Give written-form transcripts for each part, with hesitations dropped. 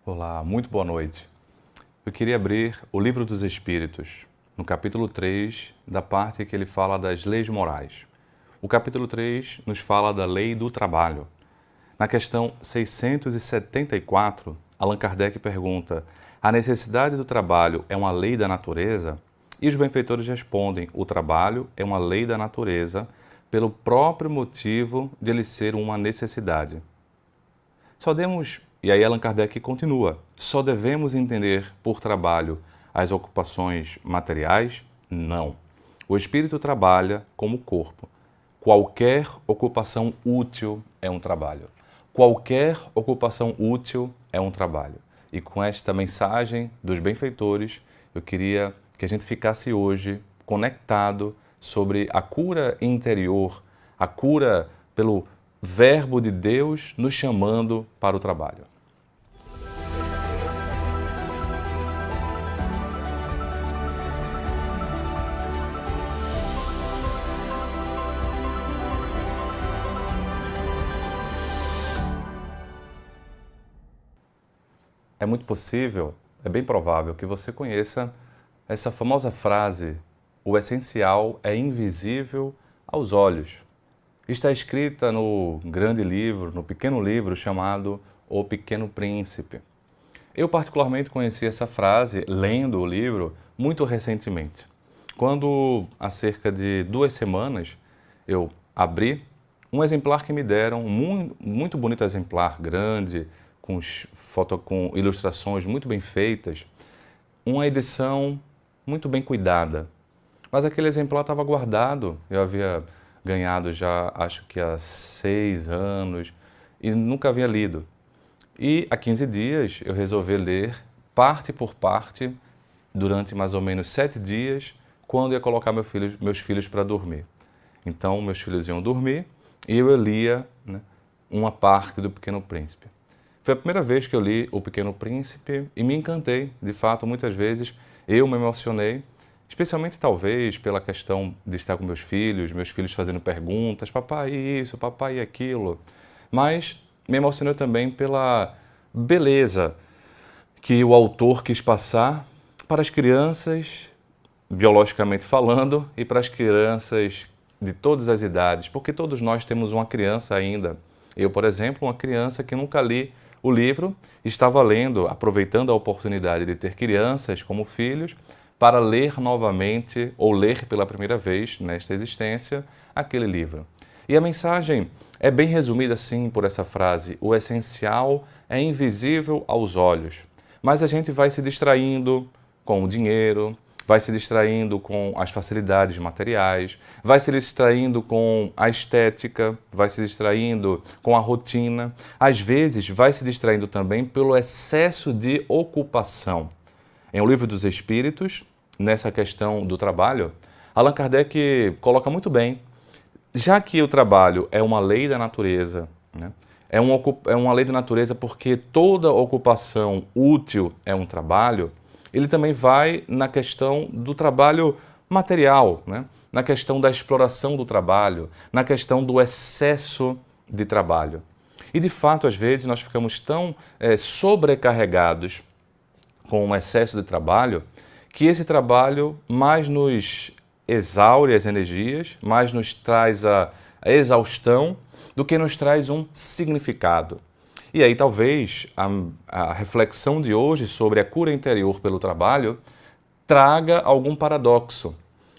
Olá, muito boa noite. Eu queria abrir o Livro dos Espíritos, no capítulo 3, da parte que ele fala das leis morais. O capítulo 3 nos fala da lei do trabalho. Na questão 674, Allan Kardec pergunta: a necessidade do trabalho é uma lei da natureza? E os benfeitores respondem: o trabalho é uma lei da natureza pelo próprio motivo de ele ser uma necessidade. E aí Allan Kardec continua, só devemos entender por trabalho as ocupações materiais? Não. O espírito trabalha como corpo. Qualquer ocupação útil é um trabalho. Qualquer ocupação útil é um trabalho. E com esta mensagem dos benfeitores, eu queria que a gente ficasse hoje conectado sobre a cura interior, a cura pelo Verbo de Deus nos chamando para o trabalho. É muito possível, é bem provável que você conheça essa famosa frase: o essencial é invisível aos olhos. Está escrita no grande livro, no pequeno livro chamado O Pequeno Príncipe. Eu particularmente conheci essa frase lendo o livro muito recentemente. Quando, há cerca de 2 semanas, eu abri um exemplar que me deram, muito bonito exemplar, grande, com ilustrações muito bem feitas, uma edição muito bem cuidada. Mas aquele exemplar estava guardado, eu havia ganhado já, acho que há 6 anos, e nunca havia lido. E há 15 dias eu resolvi ler parte por parte, durante mais ou menos 7 dias, quando ia colocar meus filhos para dormir. Então, meus filhos iam dormir e eu lia, né, uma parte do Pequeno Príncipe. Foi a primeira vez que eu li O Pequeno Príncipe e me encantei. De fato, muitas vezes eu me emocionei, especialmente talvez pela questão de estar com meus filhos fazendo perguntas, papai isso, papai aquilo. Mas me emocionei também pela beleza que o autor quis passar para as crianças, biologicamente falando, e para as crianças de todas as idades, porque todos nós temos uma criança ainda. Eu, por exemplo, uma criança que nunca li o livro, estava lendo, aproveitando a oportunidade de ter crianças como filhos, para ler novamente, ou ler pela primeira vez nesta existência, aquele livro. E a mensagem é bem resumida assim por essa frase: o essencial é invisível aos olhos. Mas a gente vai se distraindo com o dinheiro, vai se distraindo com as facilidades materiais, vai se distraindo com a estética, vai se distraindo com a rotina. Às vezes, vai se distraindo também pelo excesso de ocupação. Em O Livro dos Espíritos, nessa questão do trabalho, Allan Kardec coloca muito bem, já que o trabalho é uma lei da natureza, né? É uma lei da natureza porque toda ocupação útil é um trabalho. Ele também vai na questão do trabalho material, né? Na questão da exploração do trabalho, na questão do excesso de trabalho. E, de fato, às vezes, nós ficamos tão sobrecarregados com o excesso de trabalho, que esse trabalho mais nos exaure as energias, mais nos traz a exaustão, do que nos traz um significado. E aí talvez a reflexão de hoje sobre a cura interior pelo trabalho traga algum paradoxo,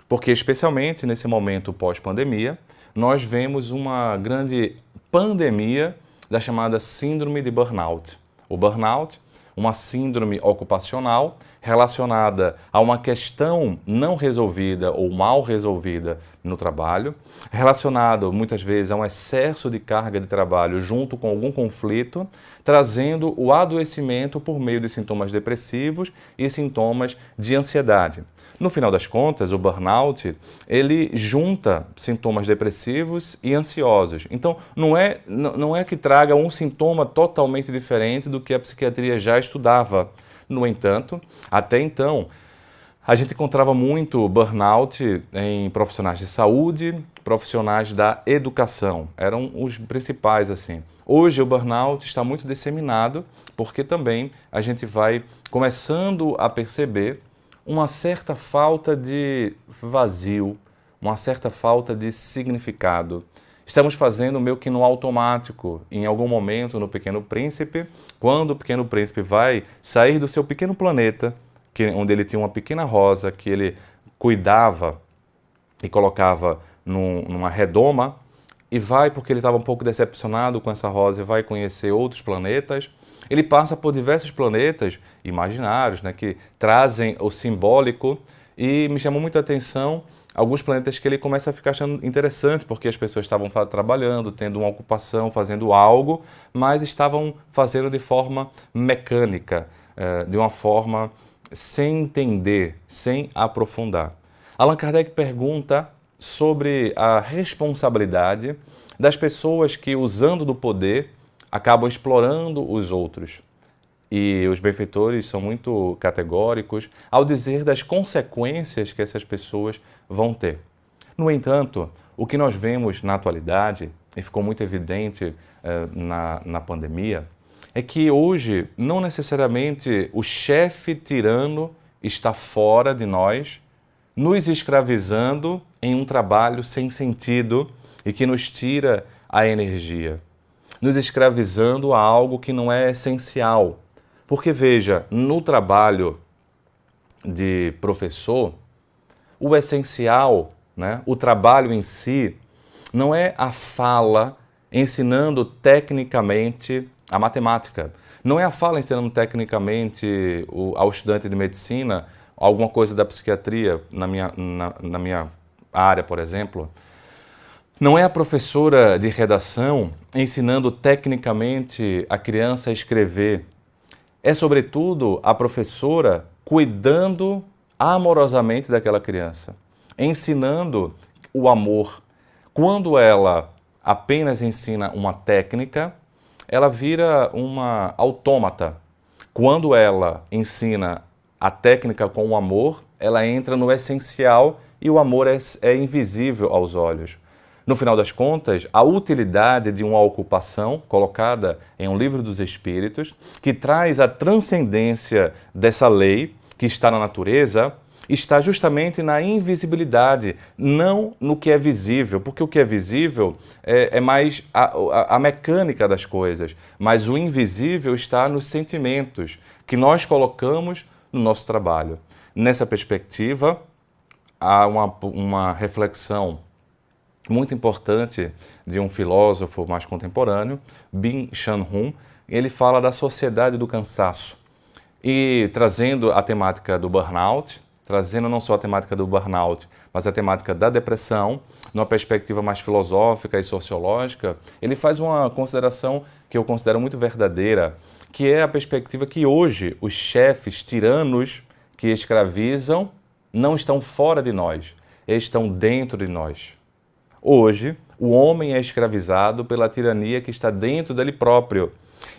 porque especialmente nesse momento pós-pandemia, nós vemos uma grande pandemia da chamada síndrome de burnout. O burnout, uma síndrome ocupacional relacionada a uma questão não resolvida ou mal resolvida no trabalho, relacionado muitas vezes a um excesso de carga de trabalho junto com algum conflito, trazendo o adoecimento por meio de sintomas depressivos e sintomas de ansiedade. No final das contas, o burnout, ele junta sintomas depressivos e ansiosos. Então, não é que traga um sintoma totalmente diferente do que a psiquiatria já estudava. No entanto, até então, a gente encontrava muito burnout em profissionais de saúde, profissionais da educação. Eram os principais, assim. Hoje o burnout está muito disseminado porque também a gente vai começando a perceber uma certa falta de vazio, uma certa falta de significado. Estamos fazendo meio que no automático. Em algum momento no Pequeno Príncipe, quando o Pequeno Príncipe vai sair do seu pequeno planeta, onde ele tinha uma pequena rosa que ele cuidava e colocava numa redoma, e vai porque ele estava um pouco decepcionado com essa rosa e vai conhecer outros planetas. Ele passa por diversos planetas imaginários, né, que trazem o simbólico, e me chamou muita atenção alguns planetas que ele começa a ficar achando interessante, porque as pessoas estavam trabalhando, tendo uma ocupação, fazendo algo, mas estavam fazendo de forma mecânica, de uma forma sem entender, sem aprofundar. Allan Kardec pergunta sobre a responsabilidade das pessoas que, usando do poder, acabam explorando os outros. E os benfeitores são muito categóricos ao dizer das consequências que essas pessoas vão ter. No entanto, o que nós vemos na atualidade, e ficou muito evidente na pandemia, é que hoje não necessariamente o chefe tirano está fora de nós, nos escravizando em um trabalho sem sentido e que nos tira a energia, nos escravizando a algo que não é essencial. Porque veja, no trabalho de professor, o essencial, né, o trabalho em si, não é a fala ensinando tecnicamente a matemática. Não é a fala ensinando tecnicamente ao estudante de medicina alguma coisa da psiquiatria, na minha área, por exemplo. Não é a professora de redação ensinando tecnicamente a criança a escrever. É, sobretudo, a professora cuidando amorosamente daquela criança, ensinando o amor. Quando ela apenas ensina uma técnica, ela vira uma autômata. Quando ela ensina a técnica com o amor, ela entra no essencial e o amor é invisível aos olhos. No final das contas, a utilidade de uma ocupação colocada em um livro dos Espíritos, que traz a transcendência dessa lei que está na natureza, está justamente na invisibilidade, não no que é visível, porque o que é visível é mais a mecânica das coisas, mas o invisível está nos sentimentos que nós colocamos no nosso trabalho. Nessa perspectiva, há uma reflexão muito importante de um filósofo mais contemporâneo, Bin Shan-Hun. Ele fala da sociedade do cansaço e trazendo a temática do burnout, trazendo não só a temática do burnout, mas a temática da depressão, numa perspectiva mais filosófica e sociológica. Ele faz uma consideração que eu considero muito verdadeira, que é a perspectiva que hoje os chefes tiranos que escravizam não estão fora de nós, eles estão dentro de nós. Hoje, o homem é escravizado pela tirania que está dentro dele próprio.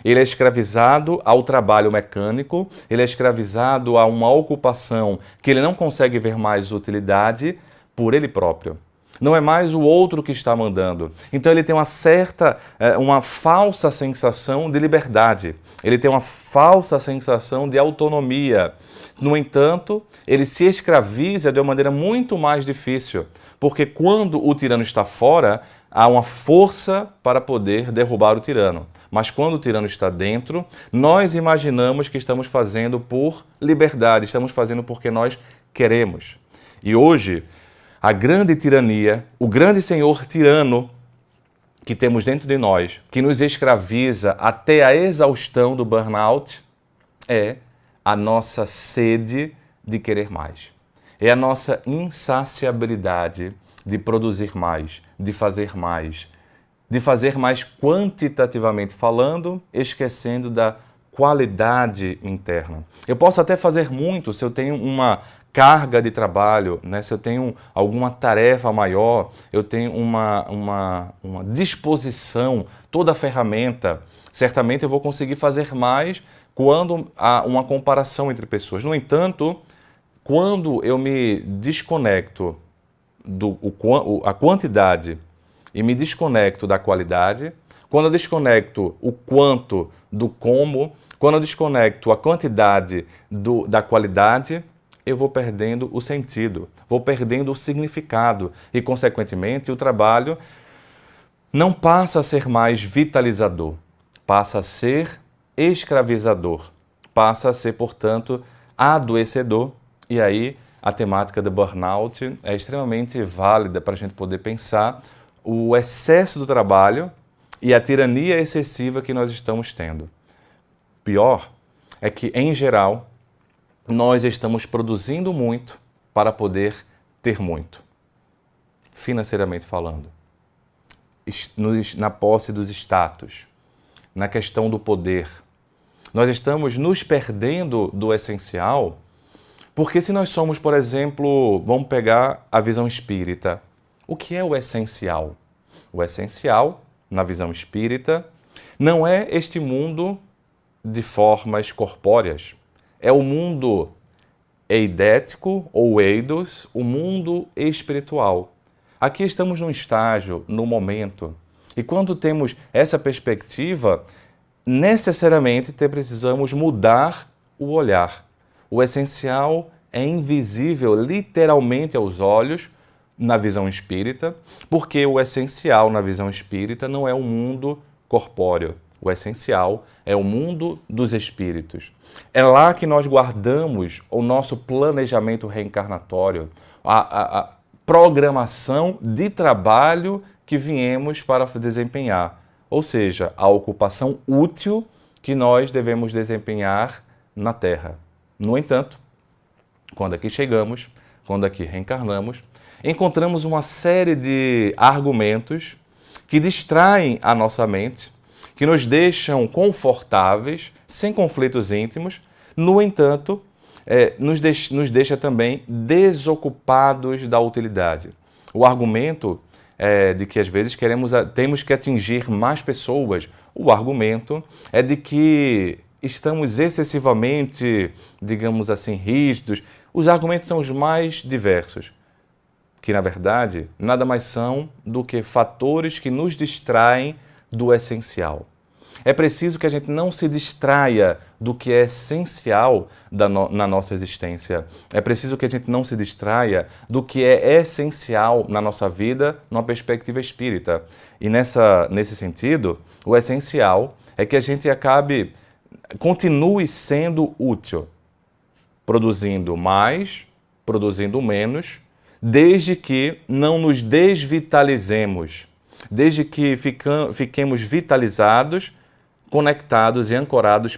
Ele é escravizado ao trabalho mecânico, ele é escravizado a uma ocupação que ele não consegue ver mais utilidade por ele próprio. Não é mais o outro que está mandando. Então ele tem uma falsa sensação de liberdade. Ele tem uma falsa sensação de autonomia. No entanto, ele se escraviza de uma maneira muito mais difícil. Porque quando o tirano está fora, há uma força para poder derrubar o tirano. Mas quando o tirano está dentro, nós imaginamos que estamos fazendo por liberdade, estamos fazendo porque nós queremos. E hoje, a grande tirania, o grande senhor tirano que temos dentro de nós, que nos escraviza até a exaustão do burnout, é a nossa sede de querer mais. É a nossa insaciabilidade de produzir mais, de fazer mais quantitativamente falando, esquecendo da qualidade interna. Eu posso até fazer muito se eu tenho uma carga de trabalho, né? Se eu tenho alguma tarefa maior, eu tenho uma disposição, toda a ferramenta, certamente eu vou conseguir fazer mais quando há uma comparação entre pessoas. No entanto, quando eu me desconecto a quantidade e me desconecto da qualidade, quando eu desconecto o quanto do como, quando eu desconecto a quantidade da qualidade, eu vou perdendo o sentido, vou perdendo o significado e, consequentemente, o trabalho não passa a ser mais vitalizador, passa a ser escravizador, passa a ser, portanto, adoecedor. E aí a temática do burnout é extremamente válida para a gente poder pensar o excesso do trabalho e a tirania excessiva que nós estamos tendo. Pior é que, em geral, nós estamos produzindo muito para poder ter muito, financeiramente falando, na posse dos status, na questão do poder. Nós estamos nos perdendo do essencial, porque se nós somos, por exemplo, vamos pegar a visão espírita. O que é o essencial? O essencial, na visão espírita, não é este mundo de formas corpóreas. É o mundo eidético ou eidos, o mundo espiritual. Aqui estamos num estágio, no momento. E quando temos essa perspectiva, necessariamente precisamos mudar o olhar. O essencial é invisível literalmente aos olhos na visão espírita, porque o essencial na visão espírita não é o mundo corpóreo. O essencial é o mundo dos espíritos. É lá que nós guardamos o nosso planejamento reencarnatório, a programação de trabalho que viemos para desempenhar. Ou seja, a ocupação útil que nós devemos desempenhar na Terra. No entanto, quando aqui chegamos, quando aqui reencarnamos, encontramos uma série de argumentos que distraem a nossa mente, que nos deixam confortáveis, sem conflitos íntimos, no entanto, nos deixa também desocupados da utilidade. O argumento de que às vezes temos que atingir mais pessoas, o argumento é de que estamos excessivamente, digamos assim, rígidos. Os argumentos são os mais diversos, que na verdade nada mais são do que fatores que nos distraem do essencial. É preciso que a gente não se distraia do que é essencial na nossa existência. É preciso que a gente não se distraia do que é essencial na nossa vida, numa perspectiva espírita. E nesse sentido, o essencial é que a gente continue sendo útil, produzindo mais, produzindo menos, desde que não nos desvitalizemos, desde que fiquemos vitalizados, conectados e ancorados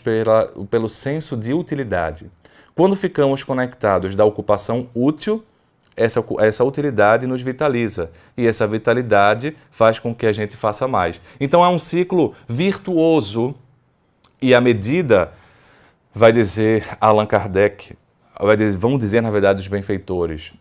pelo senso de utilidade. Quando ficamos conectados da ocupação útil, essa utilidade nos vitaliza e essa vitalidade faz com que a gente faça mais. Então é um ciclo virtuoso e à medida, vai dizer Allan Kardec, vão dizer na verdade os benfeitores,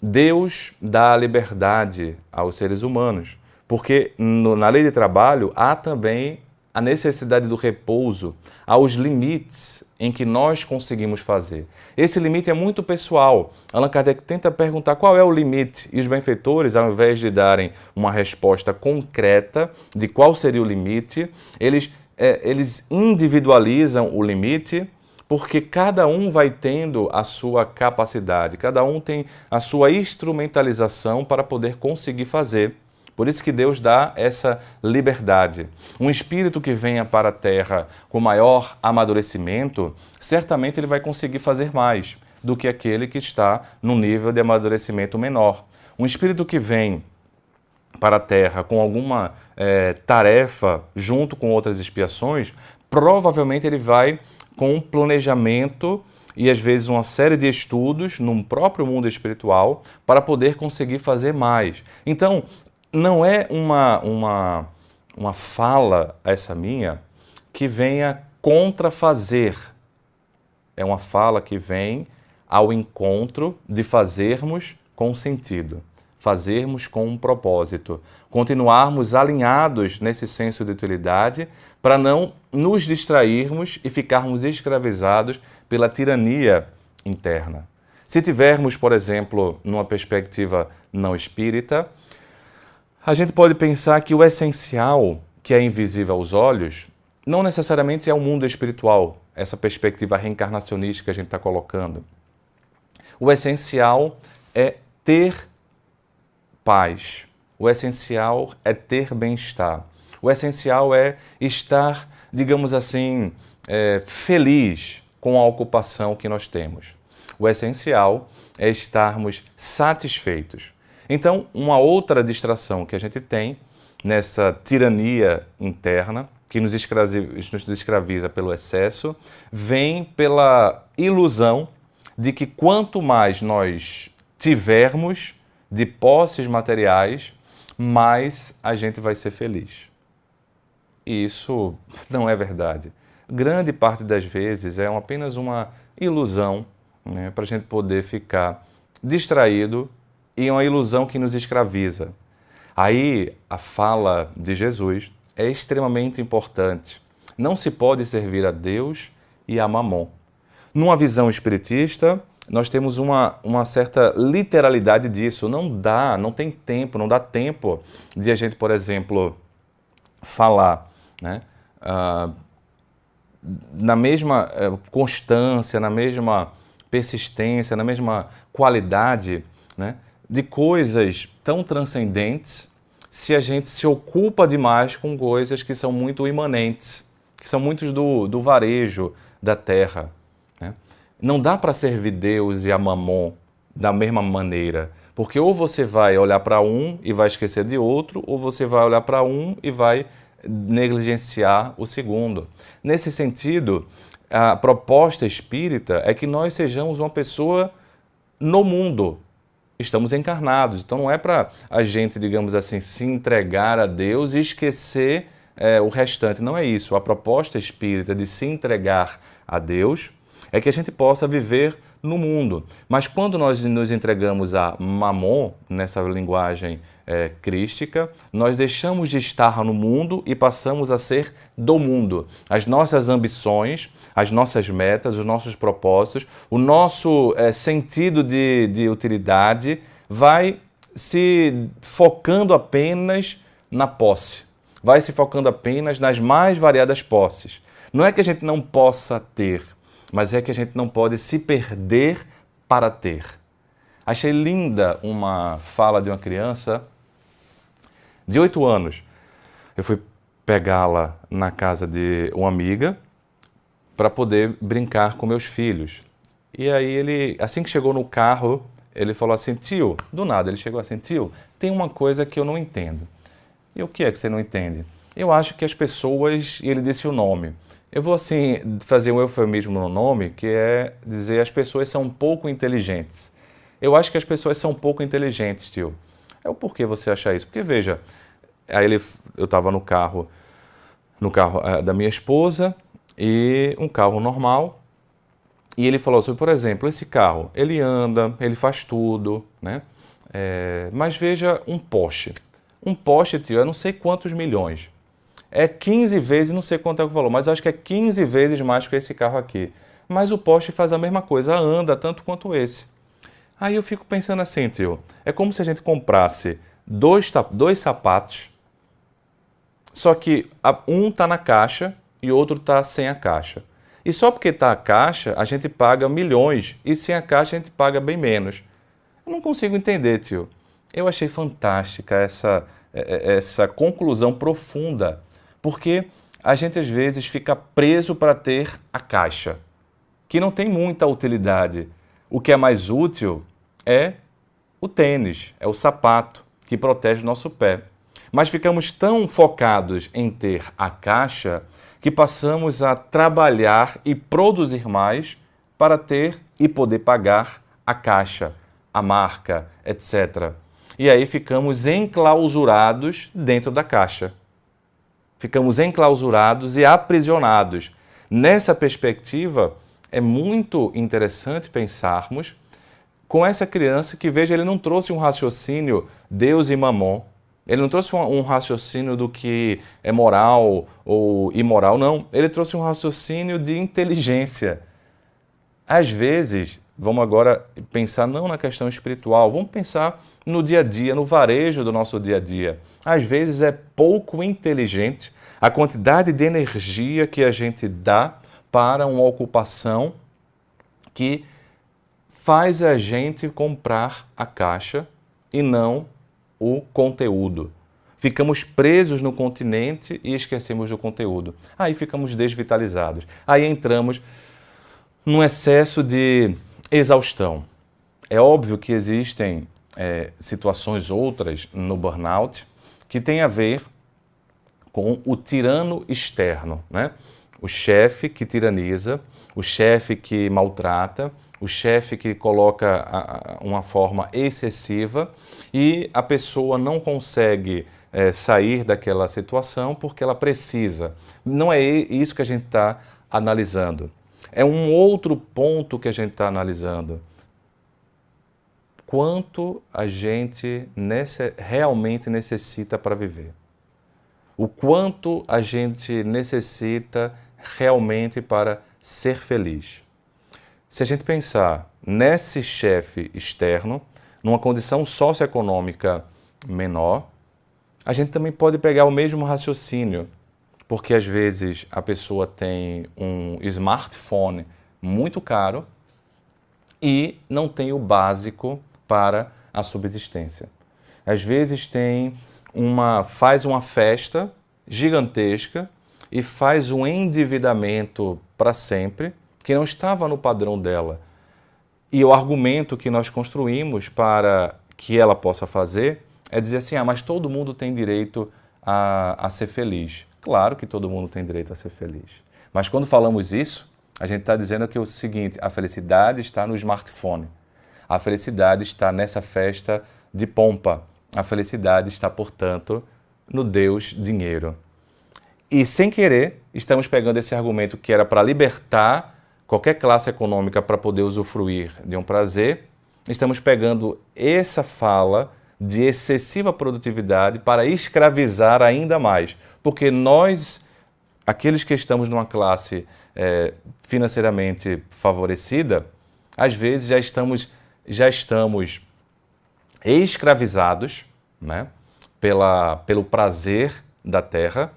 Deus dá a liberdade aos seres humanos, porque na lei de trabalho há também a necessidade do repouso, aos limites em que nós conseguimos fazer. Esse limite é muito pessoal. Allan Kardec tenta perguntar qual é o limite e os benfeitores, ao invés de darem uma resposta concreta de qual seria o limite, eles individualizam o limite porque cada um vai tendo a sua capacidade, cada um tem a sua instrumentalização para poder conseguir fazer. Por isso que Deus dá essa liberdade. Um espírito que venha para a Terra com maior amadurecimento, certamente ele vai conseguir fazer mais do que aquele que está num nível de amadurecimento menor. Um espírito que vem para a Terra com alguma tarefa junto com outras expiações, provavelmente ele vai com um planejamento e às vezes uma série de estudos num próprio mundo espiritual para poder conseguir fazer mais. Então, não é uma fala, essa minha, que venha contrafazer. É uma fala que vem ao encontro de fazermos com sentido, fazermos com um propósito, continuarmos alinhados nesse senso de utilidade para não nos distrairmos e ficarmos escravizados pela tirania interna. Se tivermos, por exemplo, numa perspectiva não espírita, a gente pode pensar que o essencial que é invisível aos olhos, não necessariamente é o mundo espiritual, essa perspectiva reencarnacionista que a gente está colocando. O essencial é ter paz. O essencial é ter bem-estar. O essencial é estar, digamos assim, feliz com a ocupação que nós temos. O essencial é estarmos satisfeitos. Então, uma outra distração que a gente tem nessa tirania interna, que nos escraviza pelo excesso, vem pela ilusão de que quanto mais nós tivermos de posses materiais, mais a gente vai ser feliz. E isso não é verdade. Grande parte das vezes é apenas uma ilusão, né, para a gente poder ficar distraído, e uma ilusão que nos escraviza. Aí a fala de Jesus é extremamente importante. Não se pode servir a Deus e a Mamon. Numa visão espiritista, nós temos uma certa literalidade disso. Não tem tempo, não dá tempo de a gente, por exemplo, falar, né, na mesma constância, na mesma persistência, na mesma qualidade, né, de coisas tão transcendentes, se a gente se ocupa demais com coisas que são muito imanentes, que são muitos do varejo da terra, né? Não dá para servir Deus e a Mamon da mesma maneira, porque ou você vai olhar para um e vai esquecer de outro, ou você vai olhar para um e vai negligenciar o segundo. Nesse sentido, a proposta espírita é que nós sejamos uma pessoa no mundo. Estamos encarnados, então não é para a gente, digamos assim, se entregar a Deus e esquecer o restante. Não é isso. A proposta espírita de se entregar a Deus é que a gente possa viver no mundo. Mas quando nós nos entregamos a Mamon, nessa linguagem crística, nós deixamos de estar no mundo e passamos a ser do mundo. As nossas ambições, as nossas metas, os nossos propósitos, o nosso sentido de utilidade vai se focando apenas na posse, vai se focando apenas nas mais variadas posses. Não é que a gente não possa ter, mas é que a gente não pode se perder para ter. Achei linda uma fala de uma criança de 8 anos. Eu fui pegá-la na casa de uma amiga para poder brincar com meus filhos. E aí ele, assim que chegou no carro, ele falou assim, tio, do nada, ele chegou assim, tio, tem uma coisa que eu não entendo. E o que é que você não entende? Eu acho que as pessoas, e ele disse o nome. Eu vou assim fazer um eufemismo no nome, que é dizer as pessoas são pouco inteligentes. Eu acho que as pessoas são pouco inteligentes, tio. É o porquê você acha isso? Porque veja, aí eu estava no carro da minha esposa, e um carro normal, e ele falou assim, por exemplo, esse carro, ele anda, ele faz tudo, né? Mas veja um Porsche. Um Porsche, tio, eu não sei quantos milhões. É 15 vezes, não sei quanto é o valor, mas acho que é 15 vezes mais que esse carro aqui. Mas o Porsche faz a mesma coisa, anda tanto quanto esse. Aí eu fico pensando assim, tio, é como se a gente comprasse dois sapatos, só que um está na caixa e o outro está sem a caixa. E só porque está a caixa, a gente paga milhões, e sem a caixa a gente paga bem menos. Eu não consigo entender, tio. Eu achei fantástica essa conclusão profunda, porque a gente às vezes fica preso para ter a caixa, que não tem muita utilidade. O que é mais útil é o tênis, é o sapato, que protege o nosso pé. Mas ficamos tão focados em ter a caixa que passamos a trabalhar e produzir mais para ter e poder pagar a caixa, a marca, etc. E aí ficamos enclausurados dentro da caixa. Ficamos enclausurados e aprisionados. Nessa perspectiva, é muito interessante pensarmos com essa criança que, veja, ele não trouxe um raciocínio Deus e Mamon. Ele não trouxe um raciocínio do que é moral ou imoral, não. Ele trouxe um raciocínio de inteligência. Às vezes, vamos agora pensar não na questão espiritual, vamos pensar no dia a dia, no varejo do nosso dia a dia. Às vezes é pouco inteligente A quantidade de energia que a gente dá para uma ocupação que faz a gente comprar a caixa e não o conteúdo. Ficamos presos no continente e esquecemos do conteúdo. Aí ficamos desvitalizados. Aí entramos num excesso de exaustão. É óbvio que existem situações outras no burnout que têm a ver com o tirano externo, né? O chefe que tiraniza, o chefe que maltrata, o chefe que coloca uma forma excessiva e a pessoa não consegue sair daquela situação porque ela precisa. Não é isso que a gente está analisando. É um outro ponto que a gente está analisando. Quanto a gente realmente necessita para viver. O quanto a gente necessita realmente para ser feliz. Se a gente pensar nesse chefe externo, numa condição socioeconômica menor, a gente também pode pegar o mesmo raciocínio, porque às vezes a pessoa tem um smartphone muito caro e não tem o básico para a subsistência. Às vezes faz uma festa gigantesca e faz um endividamento para sempre, que não estava no padrão dela. E o argumento que nós construímos para que ela possa fazer é dizer assim, mas todo mundo tem direito a ser feliz. Claro que todo mundo tem direito a ser feliz. Mas quando falamos isso, a gente está dizendo que é o seguinte, a felicidade está no smartphone. A felicidade está nessa festa de pompa. A felicidade está, portanto, no Deus dinheiro. E sem querer, estamos pegando esse argumento que era para libertar qualquer classe econômica para poder usufruir de um prazer, estamos pegando essa fala de excessiva produtividade para escravizar ainda mais. Porque nós, aqueles que estamos numa classe financeiramente favorecida, às vezes já estamos escravizados, né, pelo prazer da terra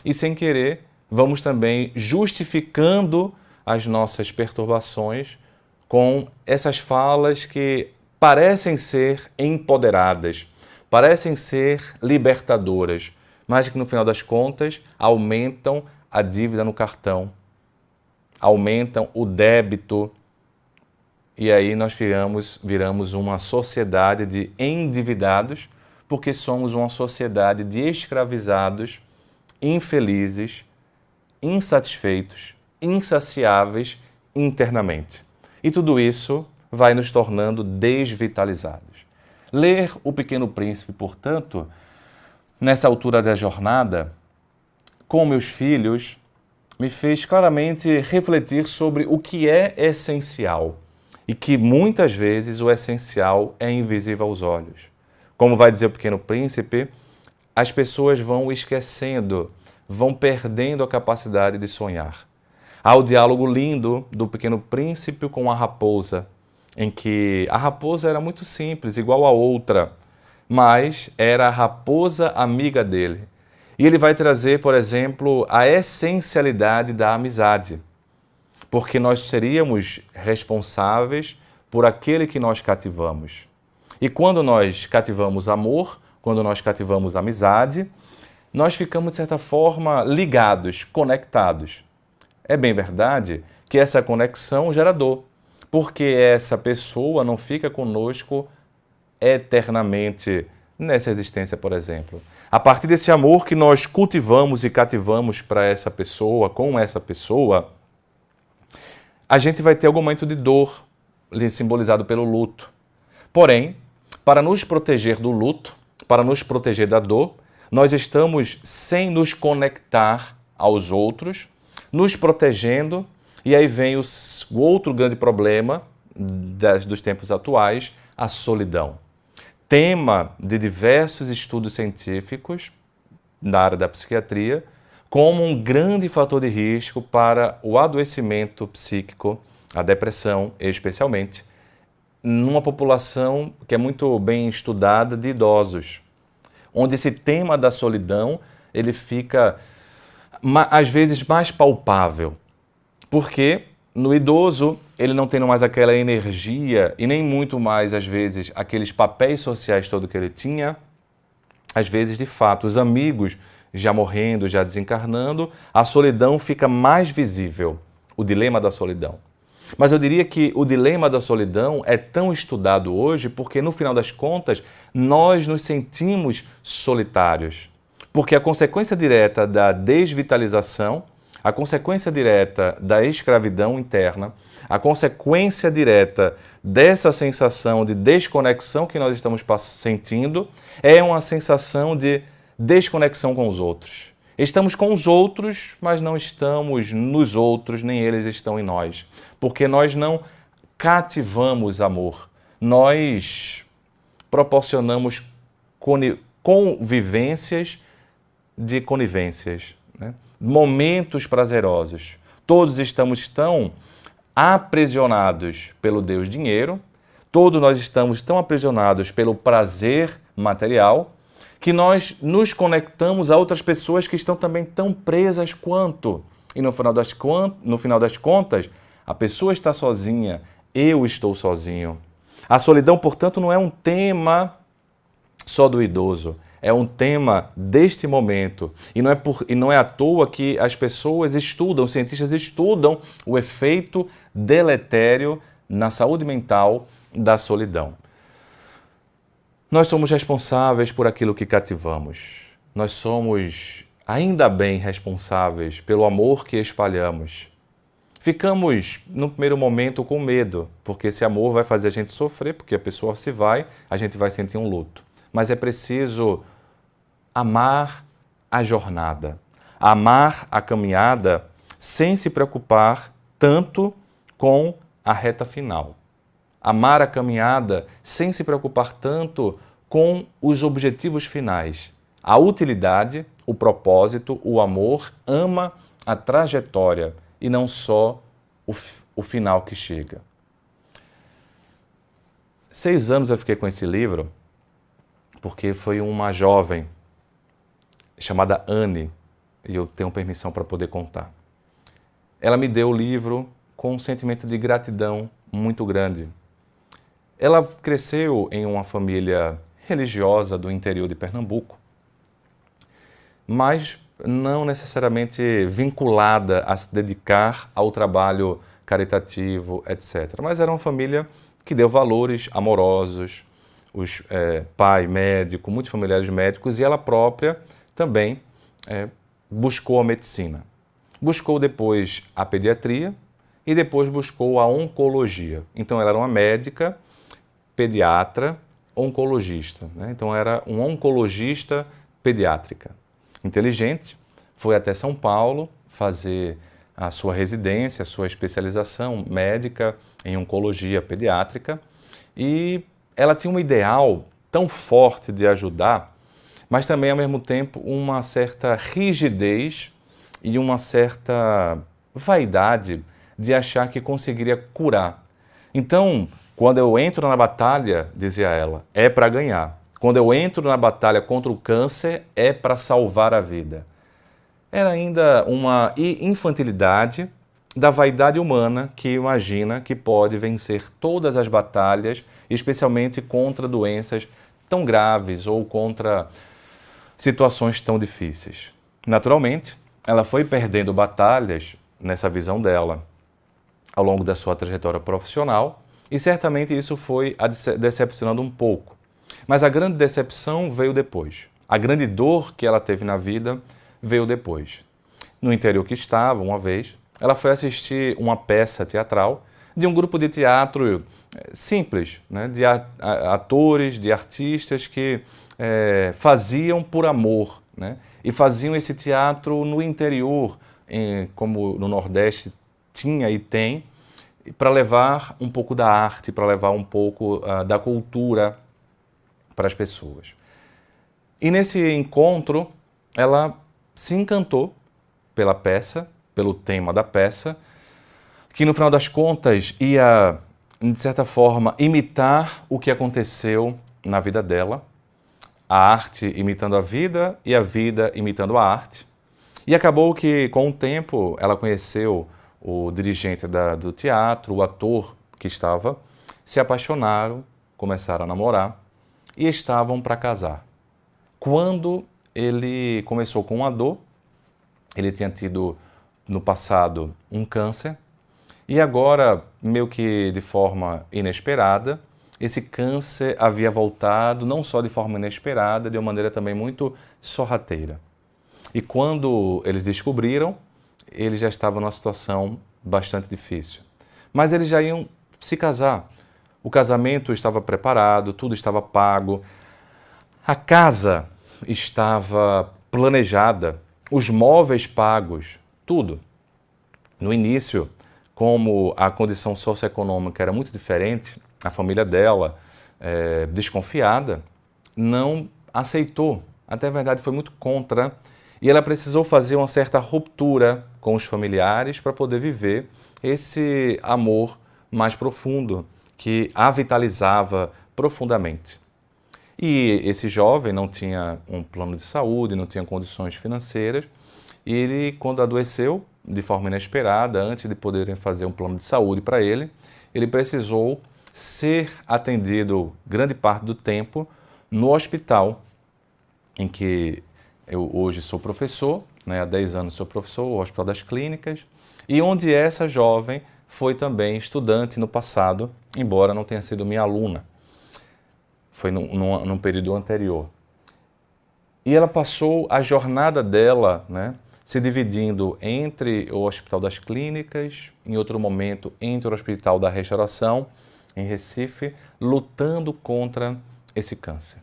e, sem querer, vamos também justificando as nossas perturbações com essas falas que parecem ser empoderadas, parecem ser libertadoras, mas que no final das contas aumentam a dívida no cartão, aumentam o débito e aí nós viramos uma sociedade de endividados porque somos uma sociedade de escravizados, infelizes, insatisfeitos, insaciáveis internamente. E tudo isso vai nos tornando desvitalizados. Ler O Pequeno Príncipe, portanto, nessa altura da jornada, com meus filhos, me fez claramente refletir sobre o que é essencial e que muitas vezes o essencial é invisível aos olhos. Como vai dizer o Pequeno Príncipe, as pessoas vão esquecendo, vão perdendo a capacidade de sonhar. Há o diálogo lindo do Pequeno Príncipe com a raposa, em que a raposa era muito simples, igual a outra, mas era a raposa amiga dele. E ele vai trazer, por exemplo, a essencialidade da amizade, porque nós seríamos responsáveis por aquele que nós cativamos. E quando nós cativamos amor, quando nós cativamos amizade, nós ficamos, de certa forma, ligados, conectados. É bem verdade que essa conexão gera dor, porque essa pessoa não fica conosco eternamente nessa existência, por exemplo. A partir desse amor que nós cultivamos e cativamos para essa pessoa, com essa pessoa, a gente vai ter algum momento de dor, simbolizado pelo luto. Porém, para nos proteger do luto, para nos proteger da dor, nós estamos sem nos conectar aos outros, nos protegendo, e aí vem o outro grande problema dos tempos atuais, a solidão. Tema de diversos estudos científicos na área da psiquiatria, como um grande fator de risco para o adoecimento psíquico, a depressão especialmente, numa população que é muito bem estudada de idosos, onde esse tema da solidão ele fica às vezes mais palpável, porque no idoso ele não tendo mais aquela energia e nem muito mais, às vezes, aqueles papéis sociais todo que ele tinha, às vezes, de fato, os amigos já morrendo, já desencarnando, a solidão fica mais visível, o dilema da solidão. Mas eu diria que o dilema da solidão é tão estudado hoje porque, no final das contas, nós nos sentimos solitários. Porque a consequência direta da desvitalização, a consequência direta da escravidão interna, a consequência direta dessa sensação de desconexão que nós estamos sentindo é uma sensação de desconexão com os outros. Estamos com os outros, mas não estamos nos outros, nem eles estão em nós. Porque nós não cativamos amor. Nós proporcionamos convivências de conivências, né? Momentos prazerosos. Todos estamos tão aprisionados pelo Deus dinheiro, todos nós estamos tão aprisionados pelo prazer material, que nós nos conectamos a outras pessoas que estão também tão presas quanto. E no final das contas, a pessoa está sozinha, eu estou sozinho. A solidão, portanto, não é um tema só do idoso, é um tema deste momento. E não é à toa que as pessoas estudam, os cientistas estudam o efeito deletério na saúde mental da solidão. Nós somos responsáveis por aquilo que cativamos. Nós somos, ainda bem, responsáveis pelo amor que espalhamos. Ficamos, no primeiro momento, com medo, porque esse amor vai fazer a gente sofrer, porque a pessoa se vai, a gente vai sentir um luto. Mas é preciso amar a jornada, amar a caminhada sem se preocupar tanto com a reta final. Amar a caminhada sem se preocupar tanto com os objetivos finais. A utilidade, o propósito, o amor ama a trajetória e não só o final que chega. 6 anos eu fiquei com esse livro porque foi uma jovem chamada Anne, e eu tenho permissão para poder contar. Ela me deu o livro com um sentimento de gratidão muito grande. Ela cresceu em uma família religiosa do interior de Pernambuco, mas não necessariamente vinculada a se dedicar ao trabalho caritativo, etc. Mas era uma família que deu valores amorosos, pai médico, muitos familiares médicos, e ela própria também buscou a medicina. Buscou depois a pediatria e depois buscou a oncologia. Então ela era uma médica, pediatra, oncologista, né? Então era um oncologista pediátrica. Inteligente, foi até São Paulo fazer a sua residência, a sua especialização médica em oncologia pediátrica, e ela tinha um ideal tão forte de ajudar, mas também, ao mesmo tempo, uma certa rigidez e uma certa vaidade de achar que conseguiria curar. Então, quando eu entro na batalha, dizia ela, é para ganhar. Quando eu entro na batalha contra o câncer, é para salvar a vida. Era ainda uma infantilidade da vaidade humana que imagina que pode vencer todas as batalhas, especialmente contra doenças tão graves ou contra situações tão difíceis. Naturalmente, ela foi perdendo batalhas nessa visão dela ao longo da sua trajetória profissional e certamente isso foi a decepcionando um pouco. Mas a grande decepção veio depois. A grande dor que ela teve na vida veio depois. No interior que estava, uma vez, ela foi assistir uma peça teatral de um grupo de teatro simples, né? De atores, de artistas que faziam por amor, né? E faziam esse teatro no interior, como no Nordeste tinha e tem, para levar um pouco da arte, para levar um pouco da cultura para as pessoas. E nesse encontro, ela se encantou pela peça, pelo tema da peça, que no final das contas ia, de certa forma, imitar o que aconteceu na vida dela, a arte imitando a vida e a vida imitando a arte. E acabou que, com o tempo, ela conheceu o dirigente do teatro, o ator que estava, se apaixonaram, começaram a namorar e estavam para casar. Quando ele começou com uma dor, ele tinha tido no passado um câncer e agora, meio que de forma inesperada, esse câncer havia voltado, não só de forma inesperada, de uma maneira também muito sorrateira. E quando eles descobriram, eles já estavam numa situação bastante difícil. Mas eles já iam se casar. O casamento estava preparado, tudo estava pago. A casa estava planejada, os móveis pagos, tudo. No início, como a condição socioeconômica era muito diferente, a família dela, desconfiada, não aceitou. Até a verdade foi muito contra. E ela precisou fazer uma certa ruptura com os familiares para poder viver esse amor mais profundo, que a vitalizava profundamente. E esse jovem não tinha um plano de saúde, não tinha condições financeiras, e ele, quando adoeceu, de forma inesperada, antes de poderem fazer um plano de saúde para ele, ele precisou ser atendido grande parte do tempo no hospital em que eu hoje sou professor, né, há 10 anos sou professor, o Hospital das Clínicas, e onde essa jovem foi também estudante no passado, embora não tenha sido minha aluna. Foi num período anterior. E ela passou a jornada dela, né, se dividindo entre o Hospital das Clínicas, em outro momento entre o Hospital da Restauração, em Recife, lutando contra esse câncer.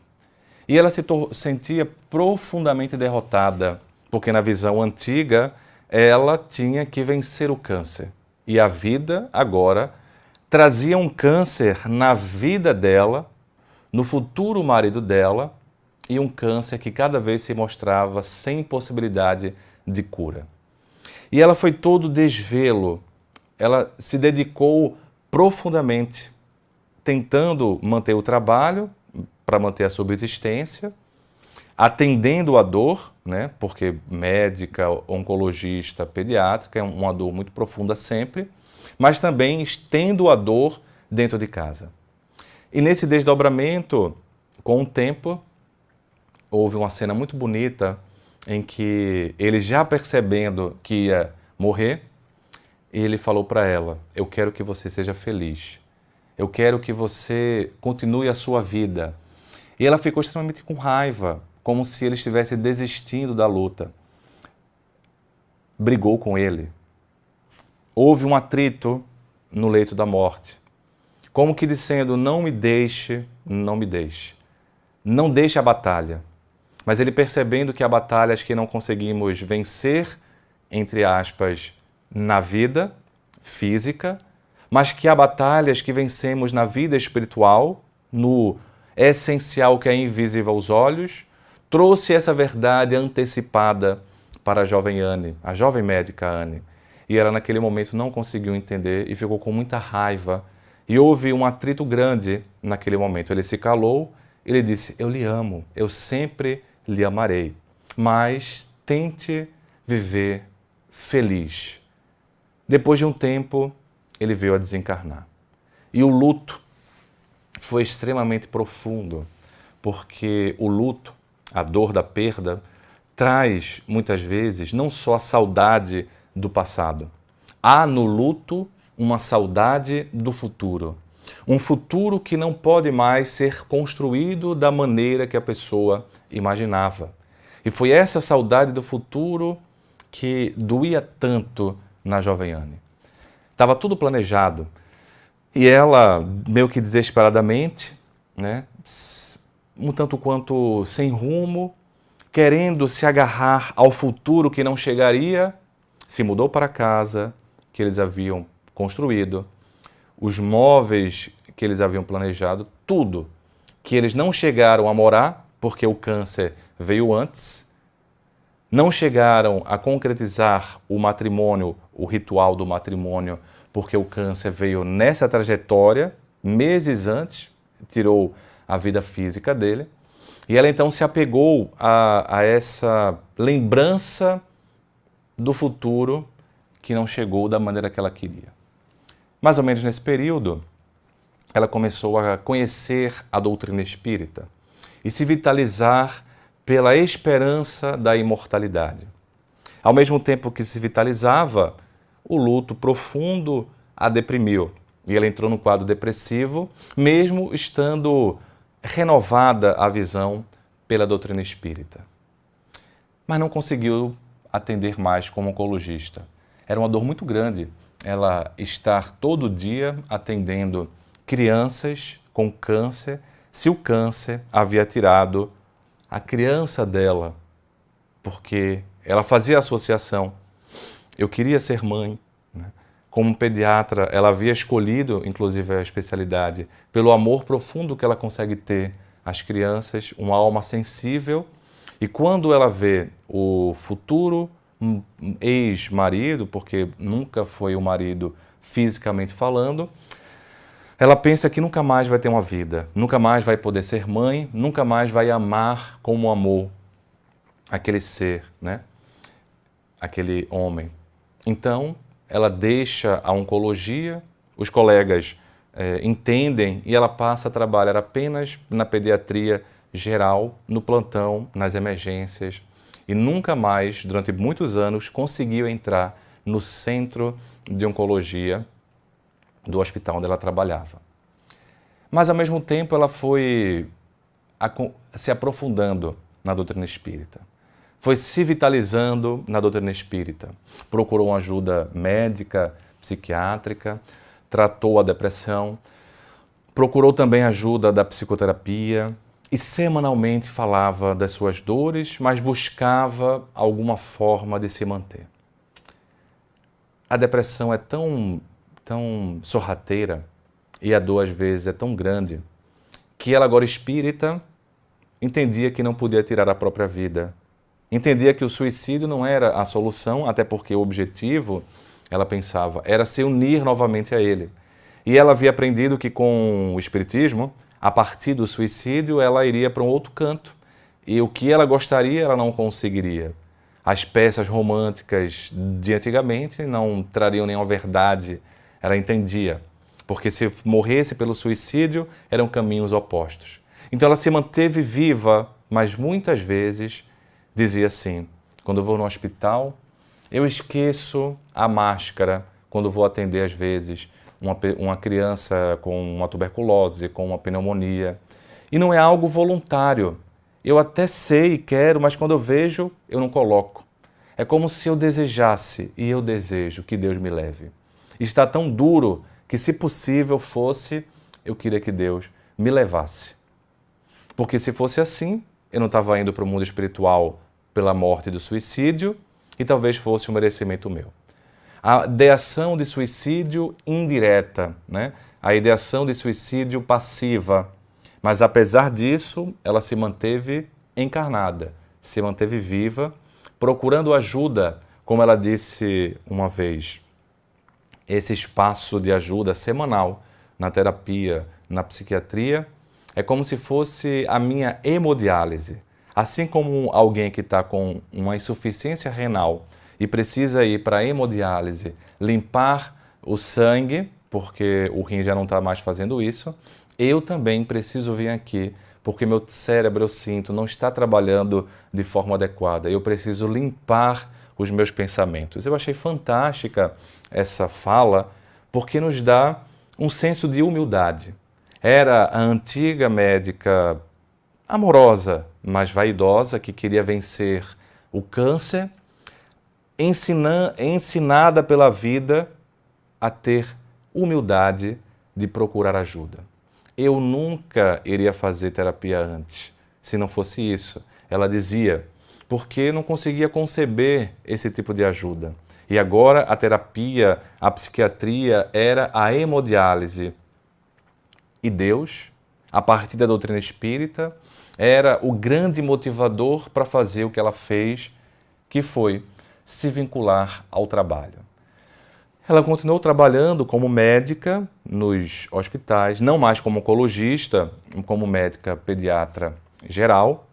E ela se sentia profundamente derrotada, porque na visão antiga ela tinha que vencer o câncer. E a vida agora trazia um câncer na vida dela, no futuro marido dela, e um câncer que cada vez se mostrava sem possibilidade de cura. E ela foi todo desvelo, ela se dedicou profundamente, tentando manter o trabalho, para manter a subsistência, atendendo a dor, né, porque médica, oncologista, pediátrica é uma dor muito profunda sempre, mas também estendo a dor dentro de casa. E nesse desdobramento, com o tempo, houve uma cena muito bonita em que ele, já percebendo que ia morrer, ele falou para ela: eu quero que você seja feliz, eu quero que você continue a sua vida. E ela ficou extremamente com raiva, como se ele estivesse desistindo da luta. Brigou com ele. Houve um atrito no leito da morte, como que dizendo: não me deixe, não me deixe. Não deixe a batalha. Mas ele, percebendo que há batalhas que não conseguimos vencer, entre aspas, na vida física, mas que há batalhas que vencemos na vida espiritual, no essencial que é invisível aos olhos, trouxe essa verdade antecipada para a jovem Anne, a jovem médica Anne. E ela naquele momento não conseguiu entender e ficou com muita raiva. E houve um atrito grande naquele momento. Ele se calou, ele disse: eu lhe amo, eu sempre lhe amarei, mas tente viver feliz. Depois de um tempo, ele veio a desencarnar. E o luto foi extremamente profundo, porque o luto, a dor da perda, traz muitas vezes não só a saudade do passado. Há no luto uma saudade do futuro. Um futuro que não pode mais ser construído da maneira que a pessoa imaginava. E foi essa saudade do futuro que doía tanto na jovem Anne. Estava tudo planejado. E ela, meio que desesperadamente, né, um tanto quanto sem rumo, querendo se agarrar ao futuro que não chegaria, se mudou para a casa que eles haviam construído, os móveis que eles haviam planejado, tudo que eles não chegaram a morar, porque o câncer veio antes, não chegaram a concretizar o matrimônio, o ritual do matrimônio, porque o câncer veio nessa trajetória, meses antes, tirou a vida física dele. E ela então se apegou a essa lembrança do futuro que não chegou da maneira que ela queria. Mais ou menos nesse período, ela começou a conhecer a doutrina espírita e se vitalizar pela esperança da imortalidade. Ao mesmo tempo que se vitalizava, o luto profundo a deprimiu e ela entrou no quadro depressivo, mesmo estando renovada a visão pela doutrina espírita. Mas não conseguiu atender mais como oncologista. Era uma dor muito grande ela estar todo dia atendendo crianças com câncer, se o câncer havia tirado a criança dela, porque ela fazia associação. Eu queria ser mãe, né? Como pediatra, ela havia escolhido, inclusive, a especialidade pelo amor profundo que ela consegue ter às crianças, uma alma sensível. E quando ela vê o futuro ex-marido, porque nunca foi o marido fisicamente falando, ela pensa que nunca mais vai ter uma vida, nunca mais vai poder ser mãe, nunca mais vai amar como amou aquele ser, né? Aquele homem. Então, ela deixa a oncologia, os colegas entendem e ela passa a trabalhar apenas na pediatria geral, no plantão, nas emergências e nunca mais, durante muitos anos, conseguiu entrar no centro de oncologia do hospital onde ela trabalhava. Mas, ao mesmo tempo, ela foi se aprofundando na doutrina espírita. Foi se vitalizando na doutrina espírita. Procurou uma ajuda médica, psiquiátrica, tratou a depressão, procurou também ajuda da psicoterapia e semanalmente falava das suas dores, mas buscava alguma forma de se manter. A depressão é tão sorrateira e a dor às vezes é tão grande que ela, agora espírita, entendia que não podia tirar a própria vida. Entendia que o suicídio não era a solução, até porque o objetivo, ela pensava, era se unir novamente a ele. E ela havia aprendido que com o espiritismo, a partir do suicídio, ela iria para um outro canto. E o que ela gostaria, ela não conseguiria. As peças românticas de antigamente não trariam nenhuma verdade, ela entendia. Porque se morresse pelo suicídio, eram caminhos opostos. Então ela se manteve viva, mas muitas vezes dizia assim, quando eu vou no hospital, eu esqueço a máscara quando vou atender às vezes uma criança com uma tuberculose, com uma pneumonia. E não é algo voluntário. Eu até sei e quero, mas quando eu vejo, eu não coloco. É como se eu desejasse, e eu desejo que Deus me leve. Está tão duro que, se possível fosse, eu queria que Deus me levasse. Porque se fosse assim, eu não estava indo para o mundo espiritual pela morte do suicídio e talvez fosse um merecimento meu. A ideação de suicídio indireta, né? A ideação de suicídio passiva. Mas apesar disso, ela se manteve encarnada, se manteve viva, procurando ajuda, como ela disse uma vez. Esse espaço de ajuda semanal na terapia, na psiquiatria, é como se fosse a minha hemodiálise. Assim como alguém que está com uma insuficiência renal e precisa ir para a hemodiálise, limpar o sangue, porque o rim já não está mais fazendo isso, eu também preciso vir aqui, porque meu cérebro, eu sinto, não está trabalhando de forma adequada. Eu preciso limpar os meus pensamentos. Eu achei fantástica essa fala, porque nos dá um senso de humildade. Era a antiga médica amorosa, mas vaidosa, que queria vencer o câncer, ensinada pela vida a ter humildade de procurar ajuda. Eu nunca iria fazer terapia antes, se não fosse isso. Ela dizia, porque não conseguia conceber esse tipo de ajuda. E agora a terapia, a psiquiatria era a hemodiálise. E Deus, a partir da doutrina espírita, era o grande motivador para fazer o que ela fez, que foi se vincular ao trabalho. Ela continuou trabalhando como médica nos hospitais, não mais como oncologista, como médica pediatra geral,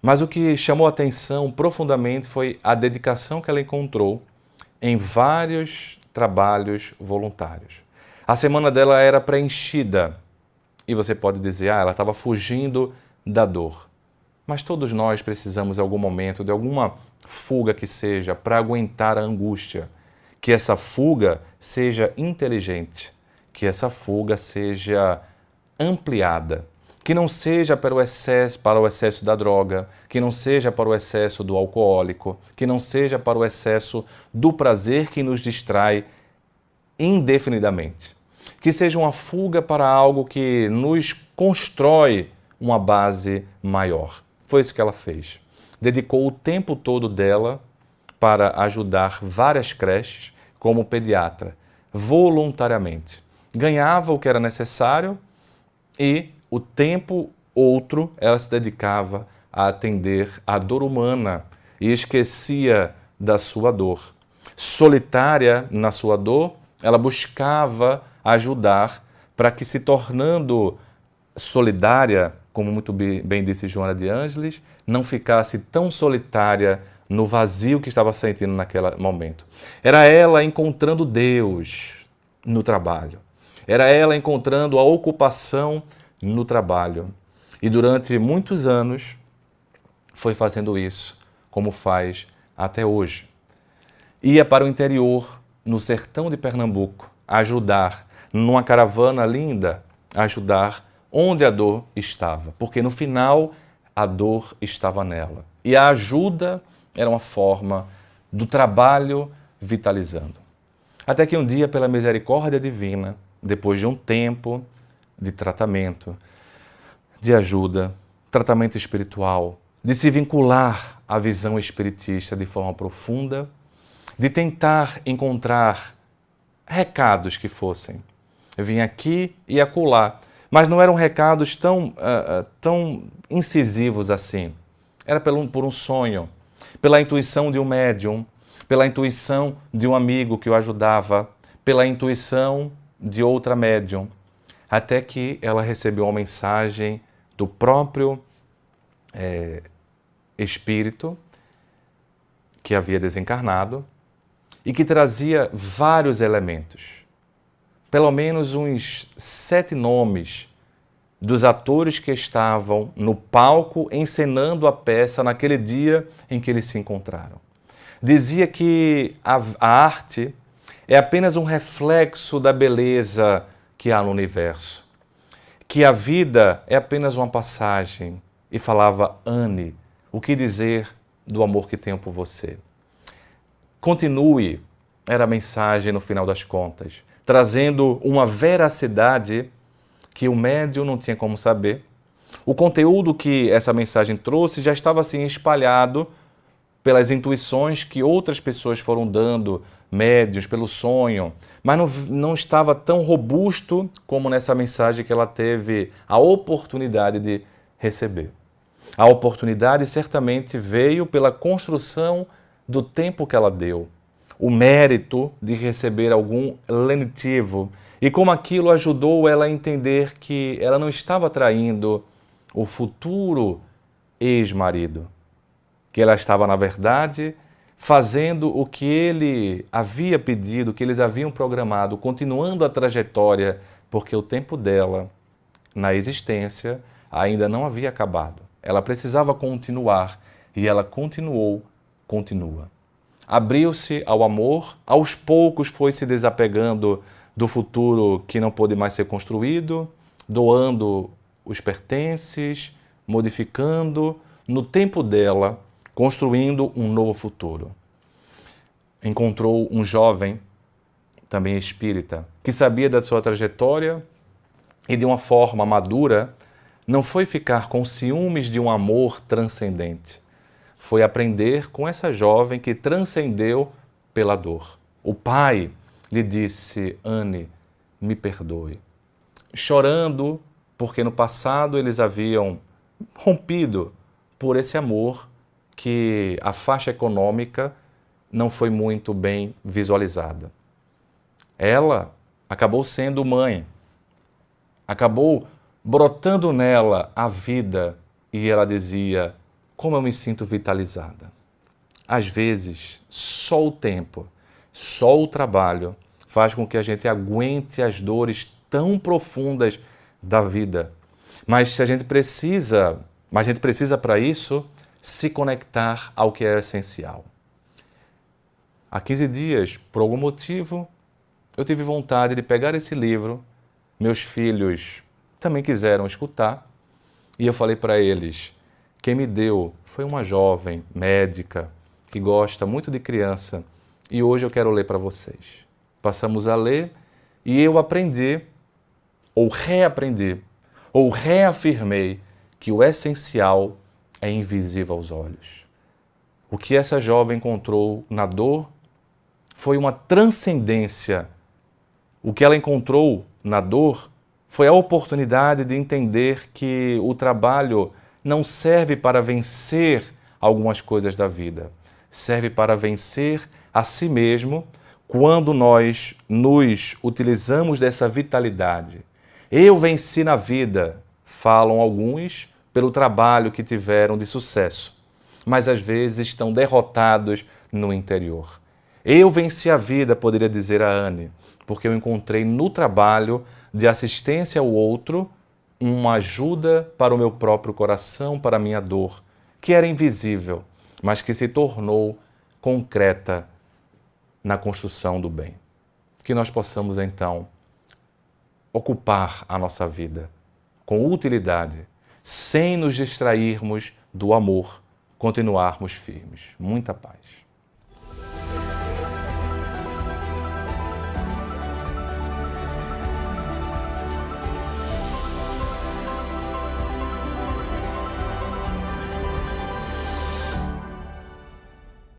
mas o que chamou a atenção profundamente foi a dedicação que ela encontrou em vários trabalhos voluntários. A semana dela era preenchida. E você pode dizer, ela estava fugindo da dor. Mas todos nós precisamos, em algum momento, de alguma fuga que seja, para aguentar a angústia. Que essa fuga seja inteligente, que essa fuga seja ampliada, que não seja para o excesso da droga, que não seja para o excesso do alcoólico, que não seja para o excesso do prazer que nos distrai indefinidamente. Que seja uma fuga para algo que nos constrói uma base maior. Foi isso que ela fez. Dedicou o tempo todo dela para ajudar várias creches como pediatra, voluntariamente. Ganhava o que era necessário e o tempo outro ela se dedicava a atender a dor humana e esquecia da sua dor. Solitária na sua dor, ela buscava ajudar para que, se tornando solidária, como muito bem disse Joana de Ângeles, não ficasse tão solitária no vazio que estava sentindo naquele momento. Era ela encontrando Deus no trabalho. Era ela encontrando a ocupação no trabalho. E durante muitos anos foi fazendo isso, como faz até hoje. Ia para o interior, no sertão de Pernambuco, ajudar, numa caravana linda, ajudar onde a dor estava. Porque no final a dor estava nela. E a ajuda era uma forma do trabalho vitalizando. Até que um dia, pela misericórdia divina, depois de um tempo de tratamento, de ajuda, tratamento espiritual, de se vincular à visão espiritista de forma profunda, de tentar encontrar recados que fossem. Eu vim aqui e acolá, mas não eram recados tão incisivos assim. Era por um sonho, pela intuição de um médium, pela intuição de um amigo que o ajudava, pela intuição de outra médium, até que ela recebeu uma mensagem do próprio espírito que havia desencarnado e que trazia vários elementos, pelo menos uns 7 nomes dos atores que estavam no palco encenando a peça naquele dia em que eles se encontraram. Dizia que a arte é apenas um reflexo da beleza que há no universo, que a vida é apenas uma passagem, e falava: Anne, o que dizer do amor que tenho por você? Continue, era a mensagem no final das contas, trazendo uma veracidade que o médium não tinha como saber. O conteúdo que essa mensagem trouxe já estava assim espalhado pelas intuições que outras pessoas foram dando, médiuns, pelo sonho, mas não estava tão robusto como nessa mensagem que ela teve a oportunidade de receber. A oportunidade certamente veio pela construção do tempo que ela deu, o mérito de receber algum lenitivo, e como aquilo ajudou ela a entender que ela não estava traindo o futuro ex-marido, que ela estava, na verdade, fazendo o que ele havia pedido, que eles haviam programado, continuando a trajetória, porque o tempo dela na existência ainda não havia acabado. Ela precisava continuar e ela continua. Abriu-se ao amor, aos poucos foi se desapegando do futuro que não pôde mais ser construído, doando os pertences, modificando, no tempo dela, construindo um novo futuro. Encontrou um jovem, também espírita, que sabia da sua trajetória e de uma forma madura, não foi ficar com ciúmes de um amor transcendente. Foi aprender com essa jovem que transcendeu pela dor. O pai lhe disse: Anne, me perdoe. Chorando, porque no passado eles haviam rompido por esse amor que a faixa econômica não foi muito bem visualizada. Ela acabou sendo mãe, acabou brotando nela a vida e ela dizia: como eu me sinto vitalizada. Às vezes, só o tempo, Só o trabalho faz com que a gente aguente as dores tão profundas da vida. Mas a gente precisa para isso se conectar ao que é essencial. Há 15 dias, por algum motivo, eu tive vontade de pegar esse livro. Meus filhos também quiseram escutar. E eu falei para eles, quem me deu foi uma jovem médica que gosta muito de criança. E hoje eu quero ler para vocês. Passamos a ler e eu aprendi, ou reaprendi, ou reafirmei que o essencial é invisível aos olhos. O que essa jovem encontrou na dor foi uma transcendência. O que ela encontrou na dor foi a oportunidade de entender que o trabalho não serve para vencer algumas coisas da vida, serve para vencer a si mesmo quando nós nos utilizamos dessa vitalidade. Eu venci na vida, falam alguns, pelo trabalho que tiveram de sucesso, mas às vezes estão derrotados no interior. Eu venci a vida, poderia dizer a Anne, porque eu encontrei no trabalho de assistência ao outro uma ajuda para o meu próprio coração, para a minha dor, que era invisível, mas que se tornou concreta na construção do bem. Que nós possamos, então, ocupar a nossa vida com utilidade, sem nos distrairmos do amor, continuarmos firmes. Muita paz.